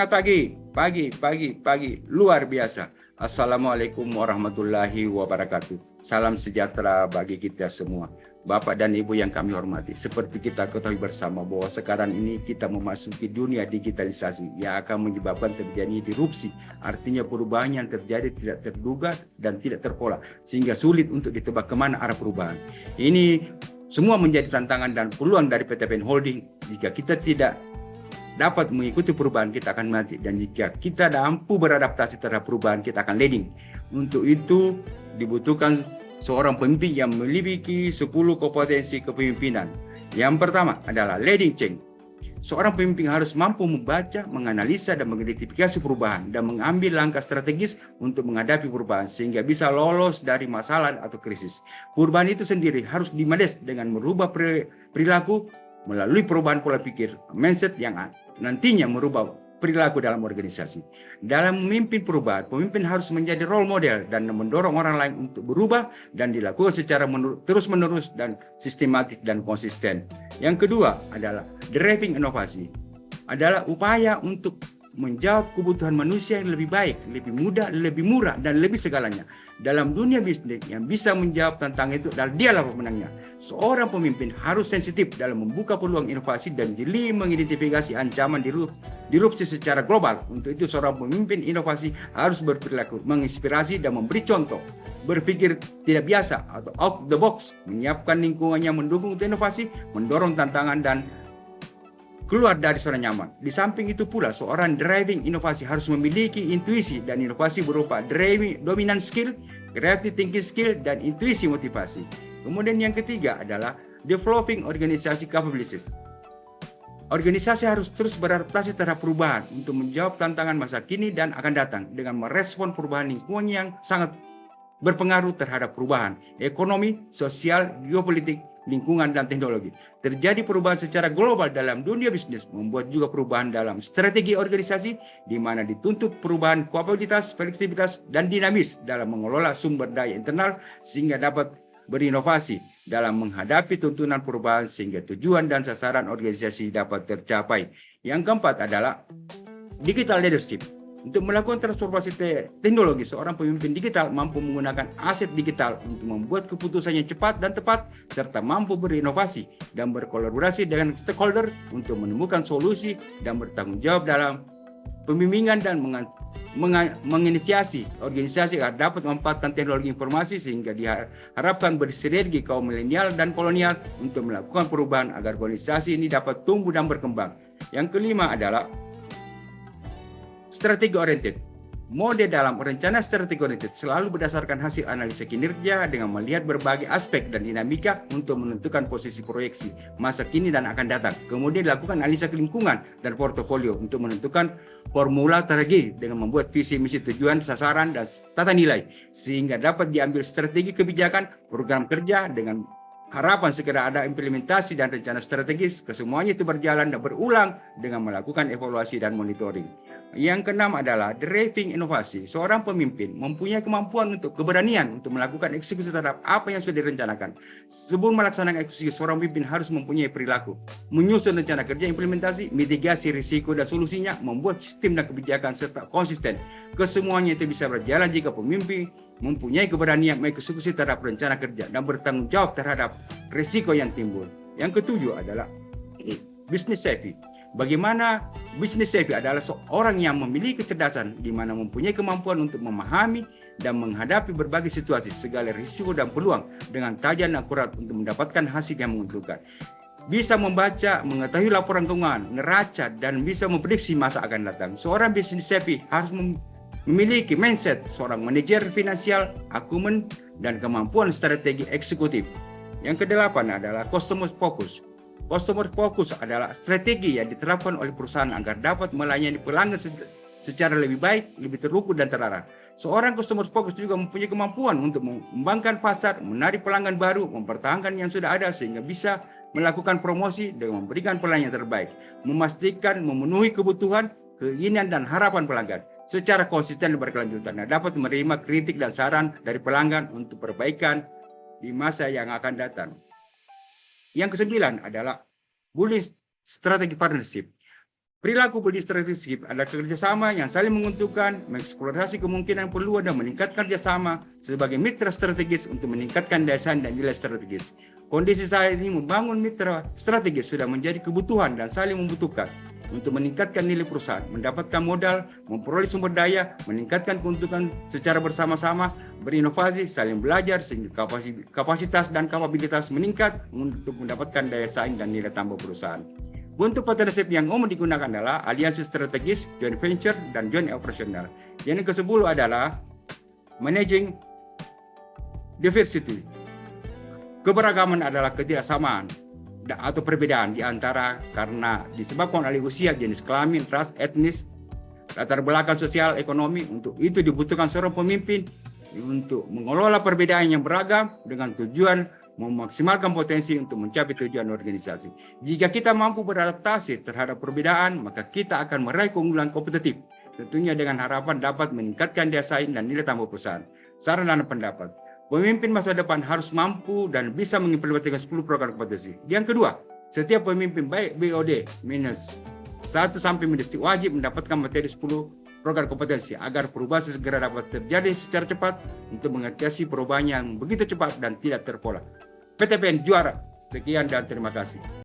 Semangat pagi, luar biasa. Assalamualaikum warahmatullahi wabarakatuh. Salam sejahtera bagi kita semua. Bapak dan Ibu yang kami hormati, seperti kita ketahui bersama bahwa sekarang ini kita memasuki dunia digitalisasi yang akan menyebabkan terjadi disrupsi, artinya perubahan yang terjadi tidak terduga dan tidak terpola, sehingga sulit untuk ditebak kemana arah perubahan. Ini semua menjadi tantangan dan peluang dari PTPN Holding. Jika kita tidak dapat mengikuti perubahan, kita akan mati, dan jika kita mampu beradaptasi terhadap perubahan, kita akan leading. Untuk itu dibutuhkan seorang pemimpin yang memiliki 10 kompetensi kepemimpinan. Yang pertama adalah leading change. Seorang pemimpin harus mampu membaca, menganalisa, dan mengidentifikasi perubahan dan mengambil langkah strategis untuk menghadapi perubahan sehingga bisa lolos dari masalah atau krisis. Perubahan itu sendiri harus dimanage dengan merubah perilaku melalui perubahan pola pikir, mindset yang nantinya merubah perilaku dalam organisasi. Dalam memimpin perubahan, pemimpin harus menjadi role model dan mendorong orang lain untuk berubah dan dilakukan secara terus-menerus dan sistematik dan konsisten. Yang kedua adalah driving inovasi. Adalah upaya untuk menjawab kebutuhan manusia yang lebih baik, lebih mudah, lebih murah, dan lebih segalanya. Dalam dunia bisnis yang bisa menjawab tantangan itu adalah dialah pemenangnya. Seorang pemimpin harus sensitif dalam membuka peluang inovasi dan jeli mengidentifikasi ancaman disrupsi secara global. Untuk itu seorang pemimpin inovasi harus berperilaku menginspirasi dan memberi contoh, berpikir tidak biasa atau out the box, menyiapkan lingkungannya mendukung untuk inovasi, mendorong tantangan dan keluar dari zona nyaman. Di samping itu pula, seorang driving inovasi harus memiliki intuisi, dan inovasi berupa driving dominant skill, creative thinking skill, dan intuisi motivasi. Kemudian yang ketiga adalah developing organisasi capabilities. Organisasi harus terus beradaptasi terhadap perubahan untuk menjawab tantangan masa kini dan akan datang dengan merespon perubahan lingkungan yang sangat berpengaruh terhadap perubahan ekonomi, sosial, geopolitik, lingkungan, dan teknologi. Terjadi perubahan secara global dalam dunia bisnis, membuat juga perubahan dalam strategi organisasi, di mana dituntut perubahan kapabilitas, fleksibilitas, dan dinamis dalam mengelola sumber daya internal sehingga dapat berinovasi dalam menghadapi tuntunan perubahan sehingga tujuan dan sasaran organisasi dapat tercapai. Yang keempat adalah digital leadership. Untuk melakukan transformasi teknologi, seorang pemimpin digital mampu menggunakan aset digital untuk membuat keputusannya cepat dan tepat, serta mampu berinovasi dan berkolaborasi dengan stakeholder untuk menemukan solusi dan bertanggung jawab dalam pembimbingan dan menginisiasi organisasi agar dapat memanfaatkan teknologi informasi sehingga diharapkan bersinergi kaum milenial dan kolonial untuk melakukan perubahan agar organisasi ini dapat tumbuh dan berkembang. Yang kelima adalah strategi oriented. Mode dalam rencana strategi oriented selalu berdasarkan hasil analisa kinerja dengan melihat berbagai aspek dan dinamika untuk menentukan posisi proyeksi masa kini dan akan datang. Kemudian dilakukan analisa lingkungan dan portofolio untuk menentukan formula strategi dengan membuat visi misi tujuan sasaran dan tata nilai sehingga dapat diambil strategi kebijakan program kerja dengan harapan segera ada implementasi dan rencana strategis. Kesemuanya itu berjalan dan berulang dengan melakukan evaluasi dan monitoring. Yang keenam adalah driving inovasi. Seorang pemimpin mempunyai kemampuan untuk keberanian untuk melakukan eksekusi terhadap apa yang sudah direncanakan. Sebelum melaksanakan eksekusi, seorang pemimpin harus mempunyai perilaku, menyusun rencana kerja, implementasi, mitigasi risiko dan solusinya, membuat sistem dan kebijakan serta konsisten. Kesemuanya itu bisa berjalan jika pemimpin mempunyai keberanian mengeksekusi terhadap rencana kerja dan bertanggung jawab terhadap risiko yang timbul. Yang ketujuh adalah business savvy. Bagaimana business savvy adalah seorang yang memiliki kecerdasan di mana mempunyai kemampuan untuk memahami dan menghadapi berbagai situasi, segala risiko dan peluang dengan tajam dan akurat untuk mendapatkan hasil yang menguntungkan. Bisa membaca, mengetahui laporan keuangan, neraca, dan bisa memprediksi masa akan datang. Seorang business savvy harus memiliki mindset seorang manajer finansial, akumen, dan kemampuan strategi eksekutif. Yang kedelapan adalah customer focus. Customer focus adalah strategi yang diterapkan oleh perusahaan agar dapat melayani pelanggan secara lebih baik, lebih terukur dan terarah. Seorang customer focus juga mempunyai kemampuan untuk mengembangkan pasar, menarik pelanggan baru, mempertahankan yang sudah ada sehingga bisa melakukan promosi dengan memberikan pelayanan yang terbaik, memastikan memenuhi kebutuhan, keinginan dan harapan pelanggan secara konsisten dan berkelanjutan, dan dapat menerima kritik dan saran dari pelanggan untuk perbaikan di masa yang akan datang. Yang kesembilan adalah bullish strategi partnership. Perilaku body strategi adalah kerjasama yang saling menguntungkan, mengeksplorasi kemungkinan peluang dan meningkatkan kerjasama sebagai mitra strategis untuk meningkatkan daya saing dan nilai strategis. Kondisi saat ini membangun mitra strategis sudah menjadi kebutuhan dan saling membutuhkan untuk meningkatkan nilai perusahaan, mendapatkan modal, memperoleh sumber daya, meningkatkan keuntungan secara bersama-sama, berinovasi, saling belajar sehingga kapasitas dan kapabilitas meningkat untuk mendapatkan daya saing dan nilai tambah perusahaan. Bentuk partnership yang umum digunakan adalah aliansi strategis, joint venture, dan joint operational. Yang ke-10 adalah managing diversity. Keberagaman adalah ketidaksamaan atau perbedaan di antara karena disebabkan oleh usia, jenis kelamin, ras, etnis, latar belakang sosial, ekonomi. Untuk itu dibutuhkan seorang pemimpin untuk mengelola perbedaan yang beragam dengan tujuan memaksimalkan potensi untuk mencapai tujuan organisasi. Jika kita mampu beradaptasi terhadap perbedaan, maka kita akan meraih keunggulan kompetitif. Tentunya dengan harapan dapat meningkatkan daya saing dan nilai tambah perusahaan. Saran dan pendapat. Pemimpin masa depan harus mampu dan bisa mengimplementasikan 10 program kompetensi. Yang kedua, setiap pemimpin baik BOD minus 1 sampai minus 3 wajib mendapatkan materi 10 program kompetensi agar perubahan segera dapat terjadi secara cepat untuk mengatasi perubahan yang begitu cepat dan tidak terpola. PTPN juara. Sekian dan terima kasih.